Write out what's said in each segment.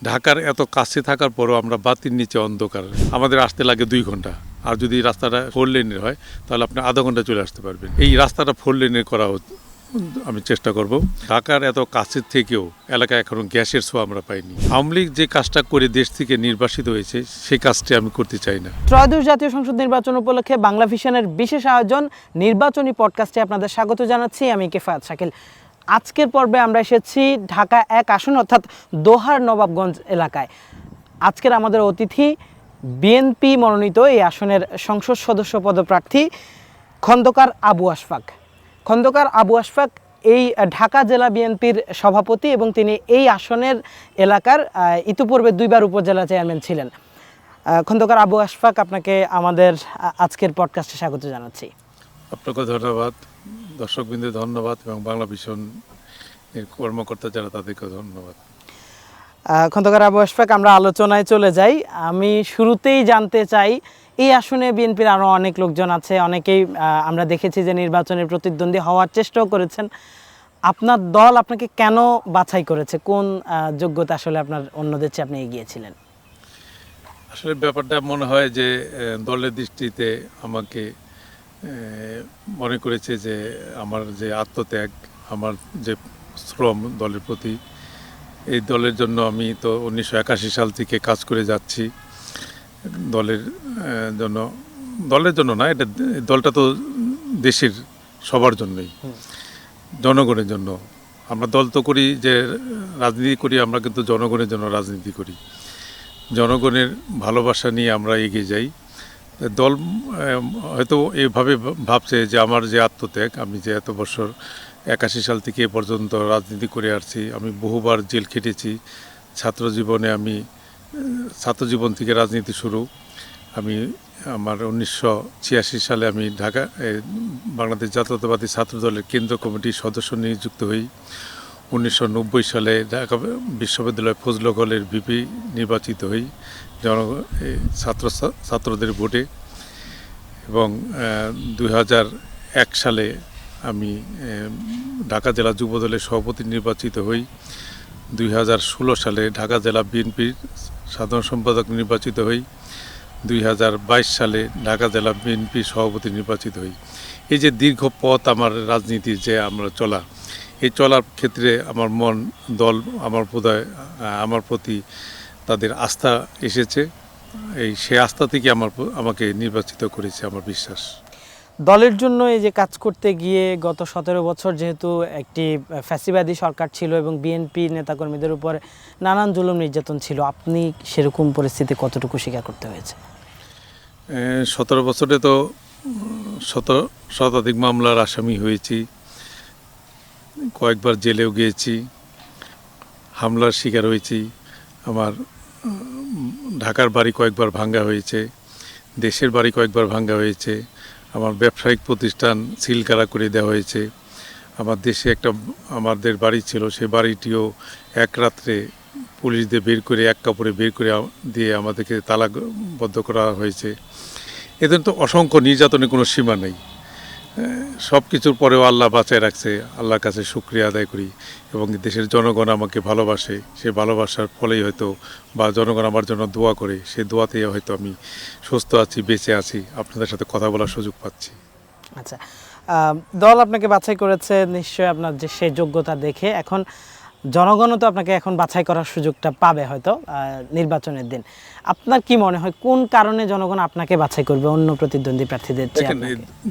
ঢাকার এত কাছে থাকার পরও আমরা বাতির নিচে অন্ধকার, আমাদের আসতে লাগে 2 ঘন্টা। আর যদি রাস্তাটা 4 লেনের হয় তাহলে আপনি আধা ঘন্টা চলে আসতে পারবেন। এই রাস্তাটা 4 লেনের করা আমি চেষ্টা করব। ঢাকার এত কাছের থেকেও এলাকায় এখনো গ্যাসের ছোঁয়া আমরা পাইনি। আওয়ামী লীগ যে কাজটা করে দেশ থেকে নির্বাসিত হয়েছে সেই কাজটি আমি করতে চাই না। ত্রয়োদশ জাতীয় সংসদ নির্বাচন উপলক্ষে বাংলা ভিশনের বিশেষ আয়োজন নির্বাচনী পডকাস্টে আপনাদের স্বাগত জানাচ্ছি। আমি কেফায়েত শাকিল। আজকের পর্বে আমরা এসেছি ঢাকা 1 আসন অর্থাৎ দোহার নবাবগঞ্জ এলাকায়। আজকের আমাদের অতিথি বিএনপি মনোনীত এই আসনের সংসদ সদস্য পদপ্রার্থী খন্দকার আবু আশফাক। খন্দকার আবু আশফাক এই ঢাকা জেলা বিএনপির সভাপতি এবং তিনি এই আসনের এলাকার ইতিপূর্বে 2 বার উপজেলা চেয়ারম্যান ছিলেন। খন্দকার আবু আশফাক, আপনাকে আমাদের আজকের পডকাস্টে স্বাগত জানাচ্ছি। আপনাকে ধন্যবাদ, দর্শকবৃন্দে ধন্যবাদ এবং বাংলা ভিশন এর কর্মকর্তা যারা তাদেরকেও ধন্যবাদ। খন্দকার আবু আশফাক, আমরা আলোচনায় চলে যাই। আমি শুরুতেই জানতে চাই, এই আসনে বিএনপির আরও অনেক লোকজন আছে, অনেকেই আমরা দেখেছি যে নির্বাচনের প্রতিদ্বন্দ্বী হওয়ার চেষ্টাও করেছেন। আপনার দল আপনাকে কেন বাছাই করেছে? কোন যোগ্যতা আসলে আপনার অন্যদের চেয়ে আপনি এগিয়েছিলেন? আসলে ব্যাপারটা মনে হয় যে দলের দৃষ্টিতে আমাকে মনে করেছে যে আমার যে আত্মত্যাগ, আমার যে শ্রম দলের প্রতি, এই দলের জন্য আমি তো 1981 সাল থেকে কাজ করে যাচ্ছি। দলের জন্য না, এটা দলটা তো দেশের সবার জন্যই, জনগণের জন্য। আমরা দল তো করি, যে রাজনীতি করি আমরা, কিন্তু জনগণের জন্য রাজনীতি করি। জনগণের ভালোবাসা নিয়ে আমরা এগিয়ে যাই। দল হয়তো এভাবে ভাবছে যে আমার যে আত্মত্যাগ, আমি যে এত বছর 81 সাল থেকে এ পর্যন্ত রাজনীতি করে আসছি, আমি বহুবার জেল খেটেছি। ছাত্রজীবন থেকে রাজনীতি শুরু। আমি আমার 1986 সালে আমি বাংলাদেশ জাতীয়তাবাদী ছাত্র দলের কেন্দ্র কমিটির সদস্য নিযুক্ত হই। 1990 সালে ঢাকা বিশ্ববিদ্যালয় ফজলুল হলের ভিপি নির্বাচিত হই ছাত্রদের ভোটে, এবং 2001 সালে আমি ঢাকা জেলা যুবদলের সভাপতি নির্বাচিত হই। 2016 সালে ঢাকা জেলা বিএনপির সাধারণ সম্পাদক নির্বাচিত হই। 2022 সালে ঢাকা জেলা বিএনপির সভাপতি নির্বাচিত হই। এই যে দীর্ঘ পথ আমার রাজনীতির যে আমরা চলা, এই চলার ক্ষেত্রে আমার মন, দল আমার প্রতি তাদের আস্থা এসেছে। সে আস্থা থেকে আমাকে নির্বাচিত করেছে আমার বিশ্বাস। দলের জন্য এই যে কাজ করতে গিয়ে গত 17 বছর যেহেতু একটি ফ্যাসিবাদী সরকার ছিল এবং বিএনপি নেতাকর্মীদের উপর নানান জুলুম নির্যাতন ছিল, আপনি সেরকম পরিস্থিতি কতটুকু স্বীকার করতে হয়েছে? 17 বছরে তো শতাধিক মামলার আসামি হয়েছি, কয়েকবার জেলেও গিয়েছি, হামলার শিকার হয়েছি। আমার ঢাকার বাড়ি কয়েকবার ভাঙ্গা হয়েছে, দেশের বাড়ি কয়েকবার ভাঙ্গা হয়েছে, আমার ব্যবসায়িক প্রতিষ্ঠান সিলগালা করে দেওয়া হয়েছে। আমার দেশে আমাদের বাড়ি ছিল, সে বাড়িটিও এক রাত্রে পুলিশদের এক কাপড়ে বের করে দিয়ে আমাদেরকে তালাবদ্ধ করা হয়েছে। এদের তো অসংখ্য নির্যাতনের কোনো সীমা নেই। সব কিছুর পরেও আল্লাহ বাঁচায় রাখছে, আল্লাহর কাছে শুকরিয়া আদায় করি। এবং দেশের জনগণ আমাকে ভালোবাসে, সে ভালোবাসার ফলেই হয়তো, বা জনগণ আমার জন্য দোয়া করে, সে দোয়াতেই হয়তো আমি সুস্থ আছি, বেঁচে আছি, আপনাদের সাথে কথা বলার সুযোগ পাচ্ছি। আচ্ছা, দল আপনাকে বাছাই করেছে নিশ্চয়ই আপনার যে সেই যোগ্যতা দেখে। এখন জনগণও তো আপনাকে এখন বাছাই করার সুযোগটা পাবে হয়তো নির্বাচনের দিন। আপনার কি মনে হয় কোন কারণে জনগণ আপনাকে বাছাই করবে অন্য প্রতিদ্বন্দ্বী প্রার্থীদের চেয়ে?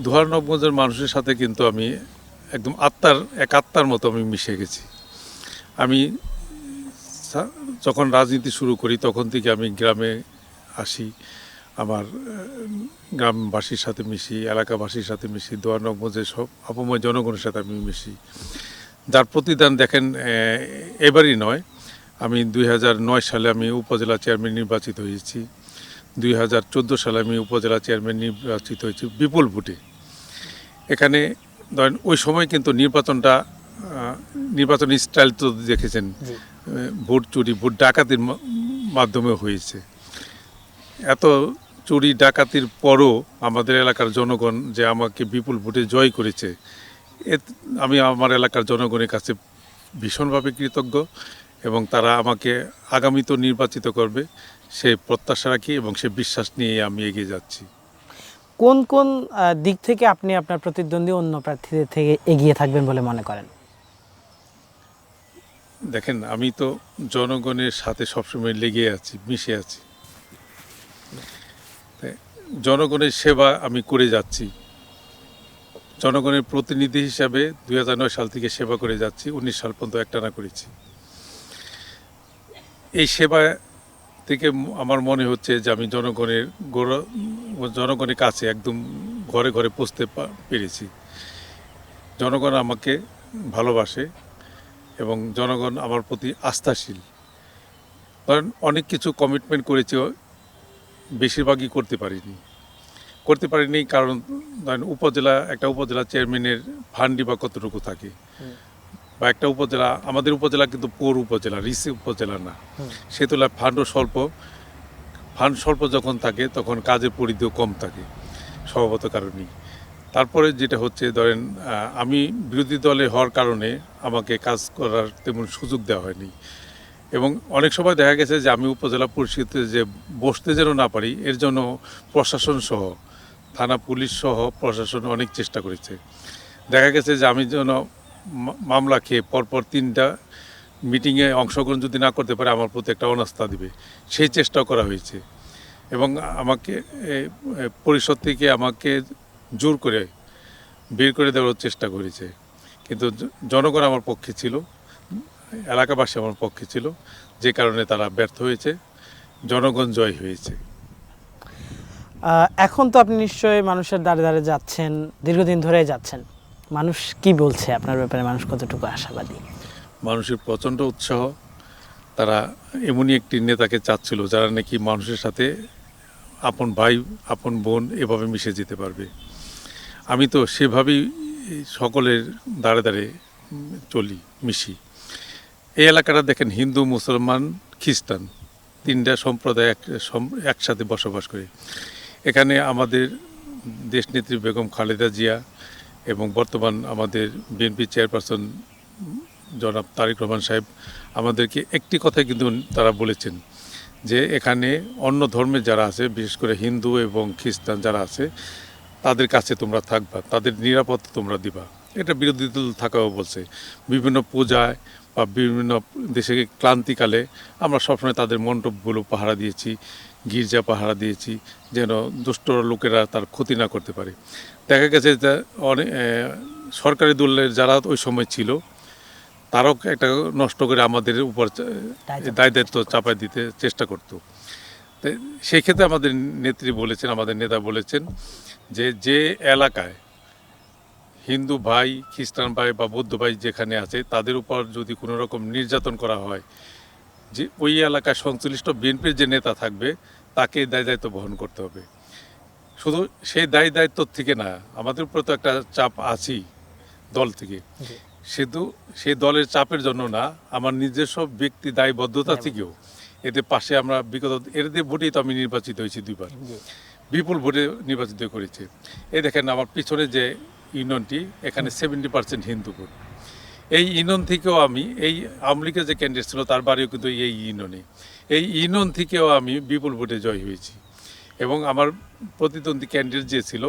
দোহার নবগঞ্জের মানুষের সাথে কিন্তু আমি একদম আত্মার মতো আমি মিশে গেছি। আমি যখন রাজনীতি শুরু করি তখন থেকে আমি গ্রামে আসি, আমার গ্রামবাসীর সাথে মিশি, এলাকাবাসীর সাথে মিশি, দোহার নবগঞ্জের সব আপময় জনগণের সাথে আমি মিশি। যার প্রতিদান দেখেন, এবারই নয়, আমি 2009 সালে আমি উপজেলা চেয়ারম্যান নির্বাচিত হয়েছি। 2014 সালে আমি উপজেলা চেয়ারম্যান নির্বাচিত হয়েছি বিপুল ভোটে। এখানে ধরেন ওই সময় কিন্তু নির্বাচনী স্টাইল তো দেখেছেন, ভোট চুরি, ভোট ডাকাতির মাধ্যমে হয়েছে। এত চুরি ডাকাতির পরও আমাদের এলাকার জনগণ যে আমাকে বিপুল ভোটে জয় করেছে, আমি আমার এলাকার জনগণের কাছে ভীষণভাবে কৃতজ্ঞ। এবং তারা আমাকে আগামীতেও নির্বাচিত করবে সেই প্রত্যাশা রাখি এবং সে বিশ্বাস নিয়ে আমি এগিয়ে যাচ্ছি। কোন কোন দিক থেকে আপনি আপনার প্রতিদ্বন্দ্বী অন্য প্রার্থীদের থেকে এগিয়ে থাকবেন বলে মনে করেন? দেখেন, আমি তো জনগণের সাথে সবসময় লেগে আছি, মিশে আছি। তাই জনগণের সেবা আমি করে যাচ্ছি। জনগণের প্রতিনিধি হিসাবে 2009 সাল থেকে সেবা করে যাচ্ছি, 19 সাল পর্যন্ত একটানা করেছি। এই সেবা থেকে আমার মনে হচ্ছে যে আমি জনগণের কাছে একদম ঘরে ঘরে পৌঁছতে পেরেছি। জনগণ আমাকে ভালোবাসে এবং জনগণ আমার প্রতি আস্থাশীল। কারণ অনেক কিছু কমিটমেন্ট করেছি, বেশিরভাগই করতে পারিনি কারণ ধরেন একটা উপজেলা চেয়ারম্যানের ফান্ডই বা কতটুকু থাকে, বা একটা উপজেলা, আমাদের উপজেলা কিন্তু পৌর উপজেলা, রিসি উপজেলা না, সে তুলনায় ফান্ড স্বল্প যখন থাকে তখন কাজের পরিধিও কম থাকে স্বভাবত কারণেই। তারপরে যেটা হচ্ছে ধরেন আমি বিরোধী দলে হওয়ার কারণে আমাকে কাজ করার তেমন সুযোগ দেওয়া হয়নি, এবং অনেক সময় দেখা গেছে যে আমি উপজেলা পরিষদে যে বসতে যেন না পারি, এর জন্য প্রশাসন সহ, থানা পুলিশ সহ প্রশাসন অনেক চেষ্টা করেছে। দেখা গেছে যে আমি যেন মামলা খেয়ে পরপর 3টা মিটিংয়ে অংশগ্রহণ যদি না করতে পারে আমার প্রতি একটা অনাস্থা দিবে, সেই চেষ্টাও করা হয়েছে। এবং আমাকে পরিষদ থেকে আমাকে জোর করে বের করে দেওয়ার চেষ্টা করেছে, কিন্তু জনগণ আমার পক্ষে ছিল, এলাকাবাসী আমার পক্ষে ছিল, যে কারণে তারা ব্যর্থ হয়েছে, জনগণ জয় হয়েছে। এখন তো আপনি নিশ্চয়ই মানুষের দ্বারে দ্বারে যাচ্ছেন, দীর্ঘদিন ধরে যাচ্ছেন, মানুষ কি বলছে আপনার ব্যাপারে? মানুষ কতটুকু আশাবাদী? মানুষের প্রচণ্ড উৎসাহ। তারা এমনই একটি নেতাকে চাচ্ছিল যারা নাকি মানুষের সাথে আপন ভাই আপন বোন এভাবে মিশে যেতে পারবে। আমি তো সেভাবেই সকলের দ্বারে দ্বারে মিশি। এই এলাকাটা দেখেন হিন্দু, মুসলমান, খ্রিস্টান 3টা সম্প্রদায় একসাথে বসবাস করে। এখানে আমাদের দেশনেত্রী বেগম খালেদা জিয়া এবং বর্তমান আমাদের বিএনপি চেয়ারপারসন জনাব তারেক রহমান সাহেব আমাদেরকে একটি কথাই কিন্তু তারা বলেছেন যে এখানে অন্য ধর্মের যারা আছে, বিশেষ করে হিন্দু এবং খ্রিস্টান যারা আছে, তাদের কাছে তোমরা থাকবা, তাদের নিরাপত্তা তোমরা দিবা। এটা বিরোধী দল থাকাও বলছে। বিভিন্ন পূজায় বা বিভিন্ন দেশে ক্লান্তিকালে আমরা সবসময় তাদের মণ্ডপগুলো পাহারা দিয়েছি, গির্জা পাহারা দিয়েছি, যেন দুষ্ট লোকেরা তার ক্ষতি না করতে পারে। দেখা গেছে যে অনেক সরকারি দলের যারা ওই সময় ছিল তারাও একটা নষ্ট করে আমাদের উপর দায়িত্ব চাপায় দিতে চেষ্টা করতো। তাই সেই ক্ষেত্রে আমাদের নেত্রী বলেছেন, আমাদের নেতা বলেছেন যে এলাকায় হিন্দু ভাই, খ্রিস্টান ভাই বা বৌদ্ধ ভাই যেখানে আছে তাদের উপর যদি কোনো রকম নির্যাতন করা হয়, যে ওই এলাকায় সংশ্লিষ্ট বিএনপির যে নেতা থাকবে তাকে দায়িত্ব বহন করতে হবে। শুধু সেই দায়িত্ব থেকে না, আমাদের উপর তো একটা চাপ আছেই দল থেকে, শুধু সেই দলের চাপের জন্য না, আমার নিজস্ব ব্যক্তি দায়বদ্ধতা থেকেও এতে পাশে আমরা এদের ভোটেই তো আমি নির্বাচিত হয়েছি 2বার, বিপুল ভোটে নির্বাচিত করেছে। এই দেখেন আমার পিছনে যে ইউনিয়নটি, এখানে 70% হিন্দু ভোট। এই ইউনিয়ন থেকেও আমি, এই আওয়ামী লীগের যে ক্যান্ডিডেট ছিল তার বাড়িও কিন্তু এই ইউনিয়নে, এই ইউনিয়ন থেকেও আমি বিপুল ভোটে জয় হয়েছি। এবং আমার প্রতিদ্বন্দ্বী ক্যান্ডিডেট যে ছিল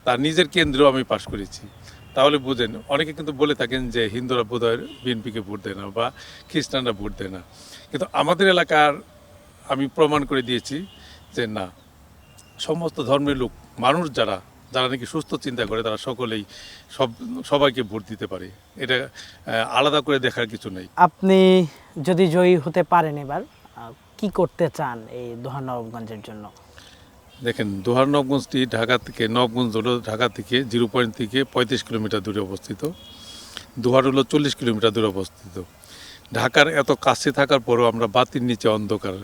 তার নিজের কেন্দ্রেও আমি পাশ করেছি। তাহলে বুঝেন, অনেকে কিন্তু বলে থাকেন যে হিন্দুরা বোধহয় বিএনপিকে ভোট দেয় না বা খ্রিস্টানরা ভোট দেয় না, কিন্তু আমাদের এলাকার আমি প্রমাণ করে দিয়েছি যে না, সমস্ত ধর্মের লোক, মানুষ যারা নাকি সুস্থ চিন্তা করে তারা সকলেই সবাইকে ভোট দিতে পারে। এটা আলাদা করে দেখার কিছু নেই। আপনি যদি জয়ী হতে পারেন এবার, কি করতে চান এই দোহার নবাবগঞ্জের জন্য? দেখেন, দোহার নবাবগঞ্জটি ঢাকা থেকে, নবাবগঞ্জ হলো ঢাকা থেকে 0 পয়েন্ট থেকে 35 কিলোমিটার দূরে অবস্থিত। দোহার হলো 40 কিলোমিটার দূরে অবস্থিত। ঢাকার এত কাছে থাকার পরেও আমরা বাতির নিচে অন্ধকার,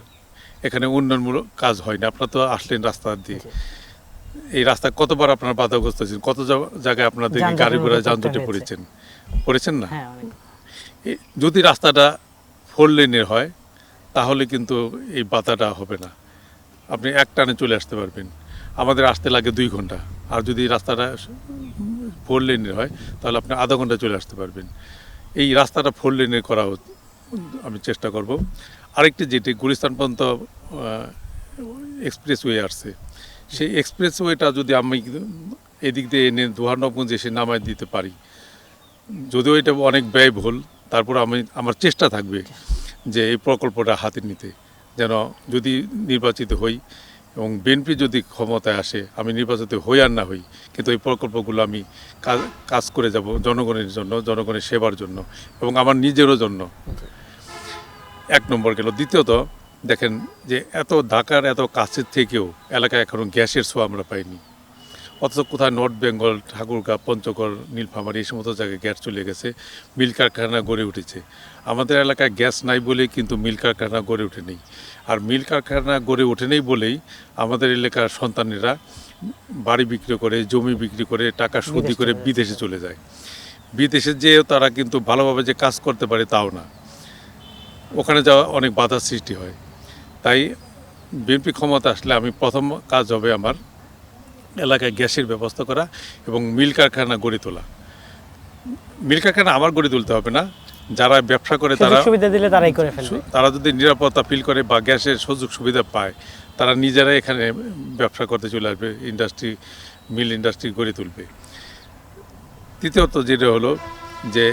এখানে উন্নয়নমূলক কাজ হয় না। আপনারা তো আসলেন রাস্তা দিয়ে, এই রাস্তা কতবার আপনারা বাধাগ্রস্ত হয়েছেন, কত জায়গায় আপনাদের গাড়ি ঘোড়া যানজটে পড়েছেন না? যদি রাস্তাটা 4 লেনের হয় তাহলে কিন্তু এই বাধাটা হবে না, আপনি এক টানে চলে আসতে পারবেন। আমাদের আসতে লাগে 2 ঘন্টা, আর যদি রাস্তাটা 4 লেনের হয় তাহলে আপনি আধা ঘন্টা চলে আসতে পারবেন। এই রাস্তাটা 4 লেনের করা আমি চেষ্টা করব। আরেকটি যেটি গুলিস্তান পর্যন্ত এক্সপ্রেসওয়ে আসছে, সেই এক্সপ্রেসওয়েটা যদি আমি এদিক দিয়ে এনে দোহারনবগঞ্জে এসে নামায় দিতে পারি, যদিও এটা অনেক ব্যয়বহুল, তারপর আমার চেষ্টা থাকবে যে এই প্রকল্পটা হাতে নিতে, যেন যদি নির্বাচিত হই এবং বিএনপি যদি ক্ষমতায় আসে, আমি নির্বাচিত হই আর না হই, কিন্তু এই প্রকল্পগুলো আমি কাজ করে যাব জনগণের জন্য, জনগণের সেবার জন্য এবং আমার নিজেরও জন্য। এক নম্বর গেল। দ্বিতীয়ত দেখেন যে ঢাকার এত কাছের থেকেও এলাকায় এখনও গ্যাসের ছোঁয়া আমরা পাইনি, অথচ কোথায় নর্থ বেঙ্গল, ঠাকুরগাঁ, পঞ্চগড়, নীলফামারী এই সমস্ত জায়গায় গ্যাস চলে গেছে, মিল কারখানা গড়ে উঠেছে। আমাদের এলাকায় গ্যাস নাই বলেই কিন্তু মিল কারখানা গড়ে ওঠেনি, আর মিল কারখানা গড়ে ওঠেনি বলেই আমাদের এলাকার সন্তানেরা বাড়ি বিক্রি করে, জমি বিক্রি করে, টাকা সুদি করে বিদেশে চলে যায়। বিদেশে যেয়েও তারা কিন্তু ভালোভাবে যে কাজ করতে পারে তাও না, ওখানে যাওয়া অনেক বাধার সৃষ্টি হয়। তাই বিএনপি ক্ষমতা আসলে আমি প্রথম কাজ হবে আমার এলাকায় গ্যাসের ব্যবস্থা করা এবং মিল কারখানা গড়ে তোলা। মিল কারখানা আমার গড়ে তুলতে হবে না, যারা ব্যবসা করে তারা সুবিধা দিলে তারাই করে ফেলবে। তারা যদি নিরাপত্তা ফিল করে বা গ্যাসের সুযোগ সুবিধা পায়, তারা নিজেরাই এখানে ব্যবসা করতে চলে আসবে, মিল ইন্ডাস্ট্রি গড়ে তুলবে। তৃতীয়ত যেটা হলো যে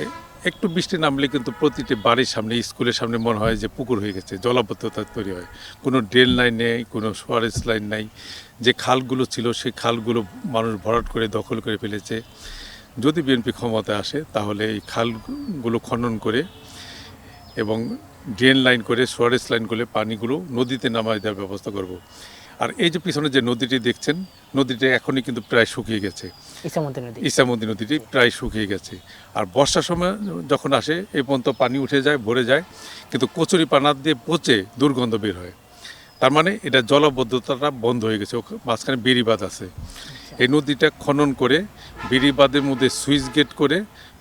একটু বৃষ্টি নামলে কিন্তু প্রতিটি বাড়ির সামনে, স্কুলের সামনে মনে হয় যে পুকুর হয়ে গেছে, জলাবদ্ধতা তৈরি হয়, কোনো ড্রেন লাইন নেই, কোনো সোয়ারেজ লাইন নাই। যে খালগুলো ছিল সেই খালগুলো মানুষ ভরাট করে দখল করে ফেলেছে। যদি বিএনপি ক্ষমতায় আসে তাহলে এই খালগুলো খনন করে এবং ড্রেন লাইন করে, সোয়ারেজ লাইন করে পানিগুলো নদীতে নামায় দেওয়ার ব্যবস্থা করব। আর এই যে পিছনে যে নদীটি দেখছেন, নদীটি এখনই কিন্তু প্রায় শুকিয়ে গেছে, ইসামতি নদীটি প্রায় শুকিয়ে গেছে। আর বর্ষার সময় যখন আসে এই পর্যন্ত পানি উঠে যায়, ভরে যায়, কিন্তু কচুরি পানা দিয়ে পচে দুর্গন্ধ বের হয়। তার মানে এটা জলাবদ্ধতাটা বন্ধ হয়ে গেছে, মাঝখানে বেড়িবাঁধ আছে। এই নদীটা খনন করে বেড়িবাঁধের মধ্যে সুইচ গেট করে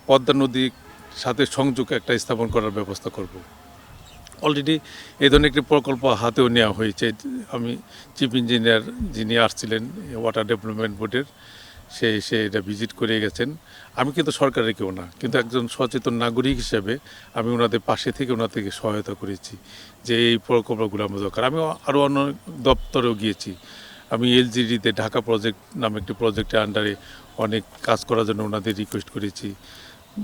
পদ্মা নদীর সাথে সংযোগ একটা স্থাপন করার ব্যবস্থা করব। অলরেডি এই ধরনের একটি প্রকল্প হাতেও নেওয়া হয়েছে। আমি চিফ ইঞ্জিনিয়ার যিনি আসছিলেন ওয়াটার ডেভেলপমেন্ট বোর্ডের, সে এটা ভিজিট করে গেছেন। আমি কিন্তু সরকারের কেউ না, কিন্তু একজন সচেতন নাগরিক হিসেবে আমি ওনাদের পাশে থেকে ওনাদেরকে সহায়তা করেছি যে এই প্রকল্পগুলো আমার দরকার। আমি আরও অন্য দপ্তরেও গিয়েছি। আমি এলজিডিতে ঢাকা প্রজেক্ট নামে একটি প্রজেক্টের আন্ডারে অনেক কাজ করার জন্য ওনাদের রিকোয়েস্ট করেছি,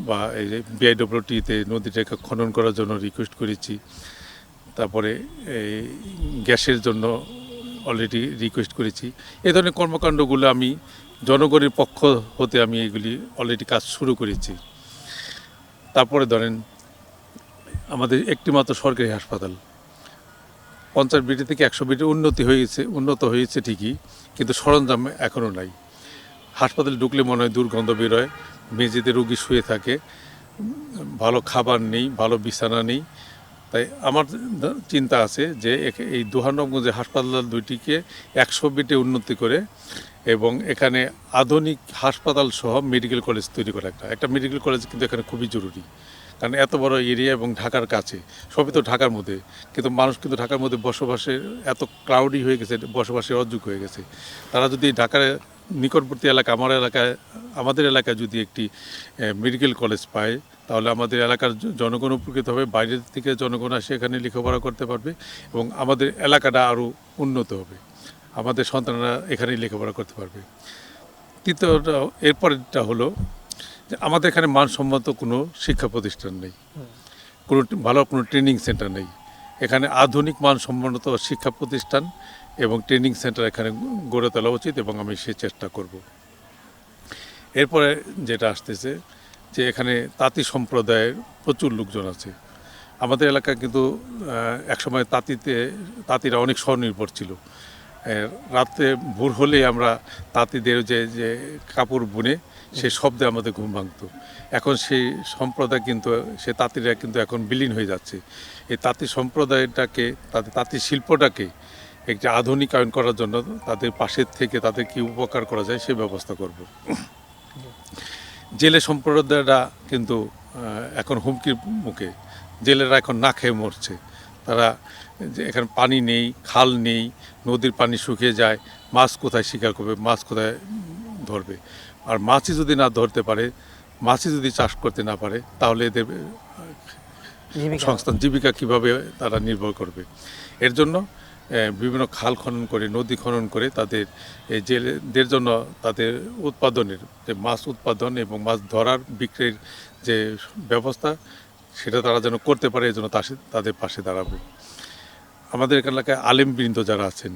বা এই বিআইডব্লিউটিতে নদীটাকে খনন করার জন্য রিকোয়েস্ট করেছি। তারপরে এই গ্যাসের জন্য অলরেডি রিকোয়েস্ট করেছি। এই ধরনের কর্মকাণ্ডগুলো আমি জনগণের পক্ষ হতে আমি এগুলি অলরেডি কাজ শুরু করেছি। তারপরে ধরেন আমাদের একটি মাত্র সরকারি হাসপাতাল, 50 বেডে থেকে 100 বেডে উন্নত হয়েছে ঠিকই, কিন্তু সরঞ্জাম এখনও নাই। হাসপাতালে ঢুকলে মনে হয় দুর্গন্ধ বেরোয়, মেঝেতে রোগী শুয়ে থাকে, ভালো খাবার নেই, ভালো বিছানা নেই। তাই আমার চিন্তা আছে যে এই দোহারনবগঞ্জে হাসপাতাল দুইটিকে 100 বেডে উন্নতি করে এবং এখানে আধুনিক হাসপাতাল সহ মেডিকেল কলেজ তৈরি করা। একটা মেডিকেল কলেজ কিন্তু এখানে খুবই জরুরি, কারণ এত বড় এরিয়া এবং ঢাকার কাছে, সবই তো ঢাকার মধ্যে, কিন্তু মানুষ কিন্তু ঢাকার মধ্যে বসবাসের এত ক্রাউডি হয়ে গেছে, বসবাসের অযোগ্য হয়ে গেছে। তারা যদি ঢাকার নিকটবর্তী এলাকা, আমাদের এলাকায় যদি একটি মেডিকেল কলেজ পায়, তাহলে আমাদের এলাকার জনগণ উপকৃত হবে, বাইরের থেকে জনগণ আসে এখানে লেখাপড়া করতে পারবে এবং আমাদের এলাকাটা আরও উন্নত হবে, আমাদের সন্তানরা এখানেই লেখাপড়া করতে পারবে। তৃতীয়টা, এরপরেরটা হলো যে আমাদের এখানে মানসম্মত কোনো শিক্ষা প্রতিষ্ঠান নেই, ভালো কোনো ট্রেনিং সেন্টার নেই। এখানে আধুনিক মানসম্মত শিক্ষা প্রতিষ্ঠান এবং ট্রেনিং সেন্টার এখানে গড়ে তোলা উচিত এবং আমি সে চেষ্টা করব। এরপরে যেটা আসতেছে যে এখানে তাঁতি সম্প্রদায়ের প্রচুর লোকজন আছে। আমাদের এলাকায় কিন্তু একসময় তাঁতিরা অনেক স্বনির্ভর ছিল। রাতে ভোর হলেই আমরা তাঁতিদের যে কাপড় বুনে সেই শব্দে আমাদের ঘুম ভাঙতো। এখন সেই সম্প্রদায় কিন্তু, সে তাঁতিরা কিন্তু এখন বিলীন হয়ে যাচ্ছে। এই তাঁতি সম্প্রদায়টাকে, তাঁতি শিল্পটাকে একটি আধুনিকায়ন করার জন্য তাদের পাশের থেকে তাদের কি উপকার করা যায় সে ব্যবস্থা করব। জেলে সম্প্রদায়রা কিন্তু এখন হুমকির মুখে, জেলেরা এখন না খেয়ে মরছে। তারা যে এখানে পানি নেই, খাল নেই, নদীর পানি শুকিয়ে যায়, মাছ কোথায় শিকার করবে, মাছ কোথায় ধরবে? আর মাছই যদি না ধরতে পারে, মাছই যদি চাষ করতে না পারে, তাহলে এদের সংস্থান জীবিকা কিভাবে তারা নির্ভর করবে। এর জন্য বিভিন্ন খাল খনন করে নদী খনন করে তাদের এই জেলেদের জন্য তাদের উৎপাদনের যে মাছ উৎপাদন এবং মাছ ধরার বিক্রির যে ব্যবস্থা সেটা তারা যেন করতে পারে, এই জন্য তাদের পাশে দাঁড়াবো। আমাদের এলাকায় আলেমবৃন্দ যারা আছেন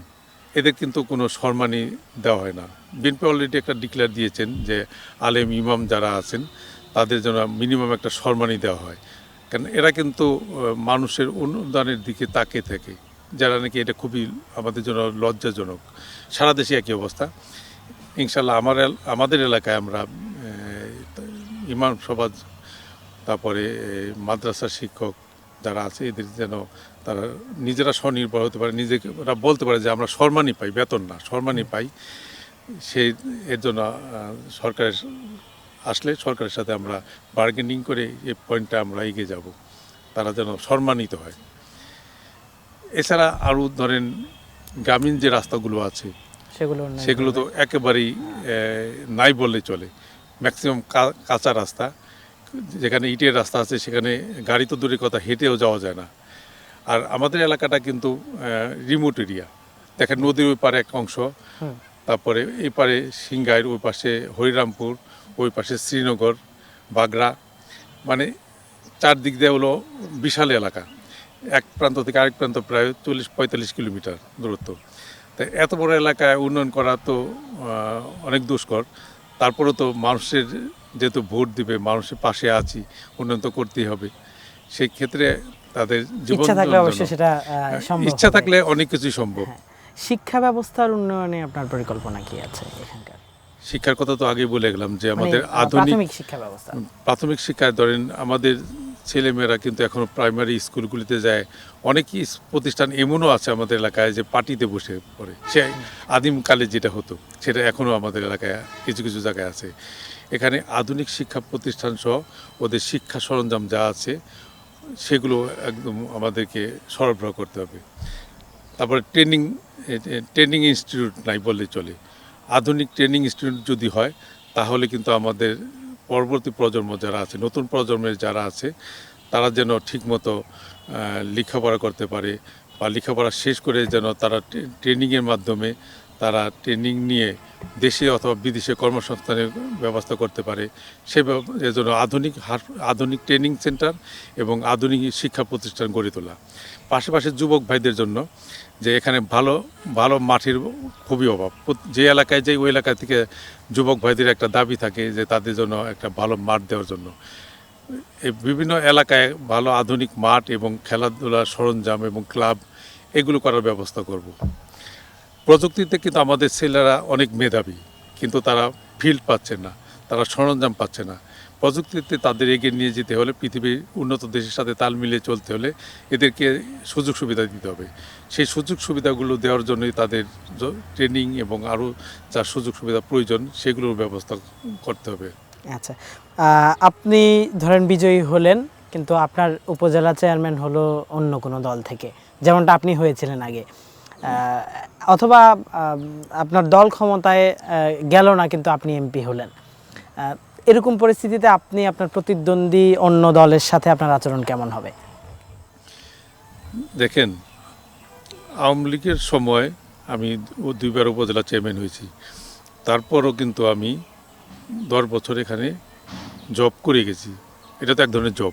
এদের কিন্তু কোনো সম্মানই দেওয়া হয় না। বিএনপি অলরেডি একটা ডিক্লেয়ার দিয়েছেন যে আলেম ইমাম যারা আছেন তাদের জন্য মিনিমাম একটা সম্মানই দেওয়া হয়, কারণ এরা কিন্তু মানুষের অনুদানের দিকে তাকিয়ে থাকে, যারা নাকি এটা খুবই আমাদের জন্য লজ্জাজনক। সারা দেশে একই অবস্থা। ইনশাল্লাহ আমাদের এলাকায় আমরা ইমাম সমাজ, তারপরে মাদ্রাসার শিক্ষক যারা আছে এদের যেন তারা নিজেরা স্বনির্ভর হতে পারে, নিজেরা বলতে পারে যে আমরা সম্মানই পাই, বেতন না সম্মানই পাই। সেই এর জন্য সরকারের আসলে সরকারের সাথে আমরা বার্গেনিং করে এই পয়েন্টটা আমরা এগিয়ে যাব, তারা যেন সম্মানিত হয়। এছাড়া আরও ধরেন গ্রামীণ যে রাস্তাগুলো আছে সেগুলো তো একেবারেই নাই বললে চলে। ম্যাক্সিমাম কাঁচা রাস্তা, যেখানে ইটের রাস্তা আছে সেখানে গাড়ি তো দূরের কথা, হেঁটেও যাওয়া যায় না। আর আমাদের এলাকাটা কিন্তু রিমোট এরিয়া, দেখেন নদীর ওই পারে এক অংশ, তারপরে এই পারে সিংগাইর, ওই পাশে হরিরামপুর, ওই পাশে শ্রীনগর, বাগড়া, মানে চারদিক দিয়ে হলো বিশাল এলাকা। এক প্রান্ত থেকে আরেক প্রান্ত প্রায় 40-45 কিলোমিটার দূরত্ব। তাই এত বড় এলাকায় উন্নয়ন করা তো অনেক দুষ্কর। তারপরেও তো মানুষের যেহেতু ভোট দিবে, মানুষের পাশে আছি, উন্নয়ন তো করতেই হবে। সেই ক্ষেত্রে তাদের জীবন ইচ্ছা থাকলে অনেক কিছুই সম্ভব। শিক্ষা ব্যবস্থার উন্নয়নে আপনার পরিকল্পনা কি আছে এখানকার? শিক্ষার কথা তো আগেই বলে গেলাম যে আমাদের আধুনিক প্রাথমিক শিক্ষায় ধরেন আমাদের ছেলেমেয়েরা কিন্তু এখনও প্রাইমারি স্কুলগুলিতে যায়। অনেকই প্রতিষ্ঠান এমনও আছে আমাদের এলাকায় যে পার্টিতে বসে পড়ে, সে আদিমকালে যেটা হতো সেটা এখনও আমাদের এলাকায় কিছু কিছু জায়গায় আছে। এখানে আধুনিক শিক্ষা প্রতিষ্ঠান সহ ওদের শিক্ষা সরঞ্জাম যা আছে সেগুলো একদম আমাদেরকে সরবরাহ করতে হবে। তারপরে ট্রেনিং ইনস্টিটিউট নাই বললে চলে। আধুনিক ট্রেনিং ইনস্টিটিউট যদি হয় তাহলে কিন্তু আমাদের পরবর্তী প্রজন্ম যারা আছে, নতুন প্রজন্মের যারা আছে, তারা যেন ঠিকমতো লেখাপড়া করতে পারে, বা লেখাপড়া শেষ করে যেন তারা ট্রেনিংয়ের মাধ্যমে তারা ট্রেনিং নিয়ে দেশে অথবা বিদেশে কর্মসংস্থানের ব্যবস্থা করতে পারে। এর জন্য আধুনিক ট্রেনিং সেন্টার এবং আধুনিক শিক্ষা প্রতিষ্ঠান গড়ে তোলা। পাশাপাশি যুবক ভাইদের জন্য যে এখানে ভালো ভালো মাঠের খুবই অভাব। যে এলাকায় যাই ওই এলাকা থেকে যুবক ভাইদের একটা দাবি থাকে যে তাদের জন্য একটা ভালো মাঠ দেওয়ার জন্য। এই বিভিন্ন এলাকায় ভালো আধুনিক মাঠ এবং খেলাধুলার সরঞ্জাম এবং ক্লাব এগুলো করার ব্যবস্থা করব। প্রযুক্তিতে কিন্তু আমাদের ছেলেরা অনেক মেধাবী, কিন্তু তারা ফিল্ড পাচ্ছে না, তারা সরঞ্জাম পাচ্ছে না। প্রযুক্তিতে তাদের এগিয়ে নিয়ে যেতে হলে, পৃথিবীর উন্নত দেশের সাথে তাল মিলিয়ে চলতে হলে এদেরকে সুযোগ সুবিধা দিতে হবে। সেই সুযোগ সুবিধাগুলো দেওয়ার জন্যই তাদের ট্রেনিং এবং আরও যা সুযোগ সুবিধা প্রয়োজন সেগুলোর ব্যবস্থা করতে হবে। আচ্ছা, আপনি ধরেন বিজয়ী হলেন, কিন্তু আপনার উপজেলা চেয়ারম্যান হলো অন্য কোনো দল থেকে, যেমনটা আপনি হয়েছিলেন আগে, অথবা আপনার দল ক্ষমতায় গেল না কিন্তু আপনি এমপি হলেন। এরকম পরিস্থিতিতে আপনি আপনার প্রতিদ্বন্দ্বী অন্য দলের সাথে আপনার আচরণ কেমন হবে? দেখেন, আওয়ামী লীগের সময় আমি 2বার উপজেলা চেয়ারম্যান হয়েছি, তারপরও কিন্তু আমি 10 বছর এখানে জব করে গেছি। এটা তো এক ধরনের জব,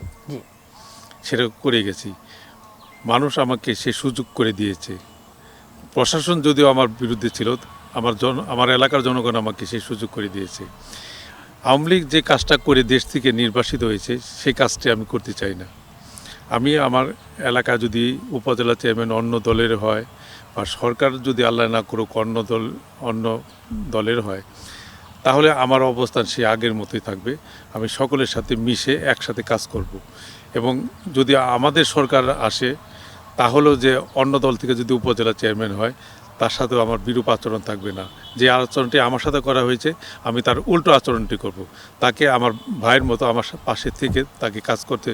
সেটা করে গেছি। মানুষ আমাকে সে সুযোগ করে দিয়েছে। প্রশাসন যদিও আমার বিরুদ্ধে ছিল, আমার এলাকার জনগণ আমাকে সেই সুযোগ করে দিয়েছে। আওয়ামী লীগ যে কাজটা করে দেশ থেকে নির্বাসিত হয়েছে সেই কাজটি আমি করতে চাই না। আমি আমার এলাকা যদি উপজেলা চেয়ারম্যান অন্য দলের হয়, বা সরকার যদি আল্লাহ না করুক অন্য দলের হয়, তাহলে আমার অবস্থান সে আগের মতোই থাকবে। আমি সকলের সাথে মিশে একসাথে কাজ করব। এবং যদি আমাদের সরকার আসে, তাহলেও যে অন্য দল থেকে যদি উপজেলা চেয়ারম্যান হয়, তার সাথেও আমার বিরূপ আচরণ থাকবে না। যে আচরণটি আমার সাথে করা হয়েছে আমি তার উল্টো আচরণটি করব। তাকে আমার ভাইয়ের মতো আমার পাশে থেকে তাকে কাজ করতে,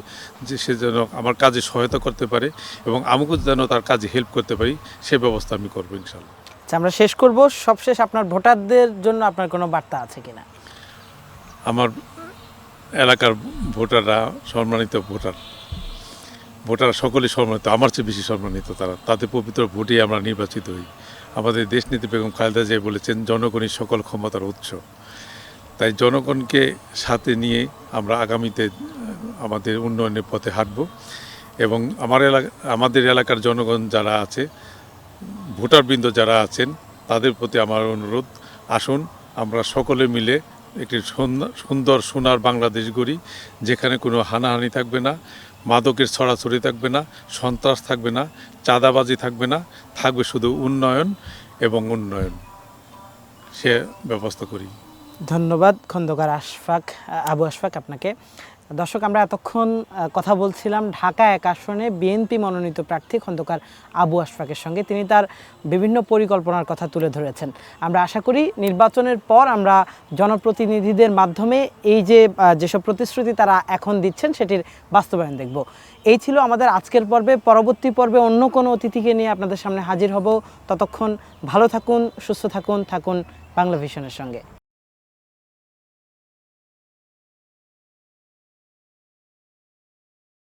যে সে যেন আমার কাজে সহায়তা করতে পারে এবং আমাকেও যেন তার কাজে হেল্প করতে পারি, সে ব্যবস্থা আমি করবো ইনশাল্লাহ। আচ্ছা, আমরা শেষ করব। সবশেষ আপনার ভোটারদের জন্য আপনার কোনো বার্তা আছে কিনা? আমার এলাকার ভোটাররা সম্মানিত ভোটার, ভোটার সকলেই সম্মানিত, আমার চেয়ে বেশি সম্মানিত তারা, তাদের পবিত্র ভোটে আমরা নির্বাচিত হই। আমাদের দেশনেত্রী বেগম খালেদা জিয়া বলেছেন জনগণই সকল ক্ষমতার উৎস। তাই জনগণকে সাথে নিয়ে আমরা আগামীতে আমাদের উন্নয়নের পথে হাঁটব এবং আমাদের এলাকার জনগণ যারা আছে, ভোটারবৃন্দ যারা আছেন, তাদের প্রতি আমার অনুরোধ, আসুন আমরা সকলে মিলে একটি সুন্দর সোনার বাংলাদেশ গড়ি, যেখানে কোনো হানাহানি থাকবে না, মাদকের ছড়াছড়ি থাকবে না, সন্ত্রাস থাকবে না, চাঁদাবাজি থাকবে না, থাকবে শুধু উন্নয়ন এবং উন্নয়ন। সে ব্যবস্থা করি। ধন্যবাদ খন্দকার আবু আশফাক আপনাকে। দর্শক, আমরা এতক্ষণ কথা বলছিলাম ঢাকা 1 আসনে বিএনপি মনোনীত প্রার্থী খন্দকার আবু আশফাকের সঙ্গে। তিনি তার বিভিন্ন পরিকল্পনার কথা তুলে ধরেছেন। আমরা আশা করি নির্বাচনের পর আমরা জনপ্রতিনিধিদের মাধ্যমে এই যেসব প্রতিশ্রুতি তারা এখন দিচ্ছেন সেটির বাস্তবায়ন দেখব। এই ছিল আমাদের আজকের পর্বে। পরবর্তী পর্বে অন্য কোনো অতিথিকে নিয়ে আপনাদের সামনে হাজির হব। ততক্ষণ ভালো থাকুন, সুস্থ থাকুন বাংলা ভিশনের সঙ্গে।